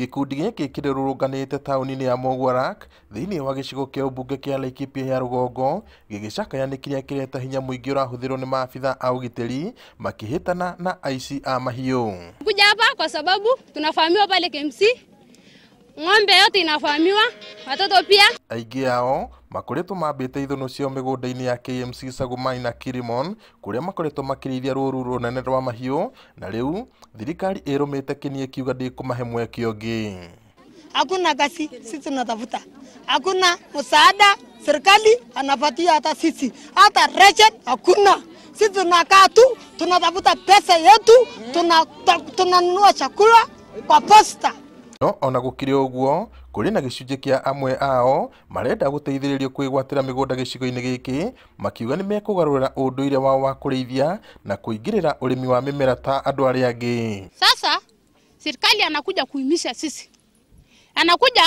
Gikundi gĩkĩ kĩrũrũnganĩte taũni-inĩ ya Mogwarak thĩinĩ wa gĩcigo kĩa ũmbunge kĩa Laikipia ya rũgongo gĩgĩcakaya nĩ kĩrĩa kĩreta hinya mũingĩ ũrahũthĩrwo nĩ maabitha a ũgitĩri makĩhĩtana na aici a mahiũ. Kuja hapa kwa sababu tunafahamiwa pale KMC, ng'ombe yote inafahamiwa, watoto pia. Aingĩ ao makoretwo mambĩte ithũnũ ciao mĩgũnda-inĩ ya KMC Sagumai na Kirimon kũrĩa makoretwo makĩrĩithia rũũru rũnene rwa mahiũ, na rĩu thirikari ĩrũmĩte kĩniĩ kiuga ndĩkũmahe mweke ũngĩ. Hakuna kazi sisi tunatafuta, hakuna msaada, serikali anapatia hata sisi, hata reject hakuna. Sisi tunakaa tu tunatafuta pesa yetu, tunanunua chakula kwa posta. No ona gũkĩrĩ ũguo kũrĩ na gĩcunjĩ kĩa amwe ao marenda gũteithĩrĩrio kwĩgwatĩra mĩgũnda gĩcigo-inĩ gĩkĩ, makiuga nĩ mekũgarũrĩra ũndũire wao wa kũrĩithia na kũingĩrĩra ũrĩmi wa mĩmera ta andũ arĩa angĩ. Sasa serikali anakuja kuimisha sisi, anakuja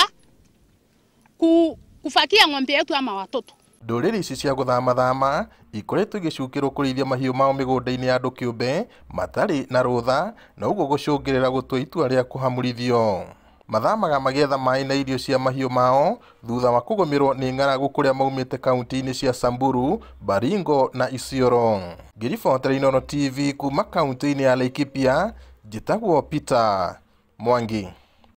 kufakia ng'ombe yetu ama watoto. Ndũrĩrĩ ici cia gũthama ikoretwo igĩcukĩrwo kũrĩithia mahiũ mao mĩgũnda-inĩ ya andũ kĩũmbe matarĩ na rũtha, na ũguo gũcũngĩrĩra gũtua itua rĩa kũhamũrithio. Mathamaga magĩetha maĩ na irio cia mahiũ mao thutha wa kũgũmĩrwo nĩ ng'aragu kũrĩa maumĩte kaunti-inĩ cia Samburu, Baringo na Isiolo. Ngĩribotera Inooro TV kuma kaunti-inĩ ya Laikipia, njĩtagwo Peter Mwangi.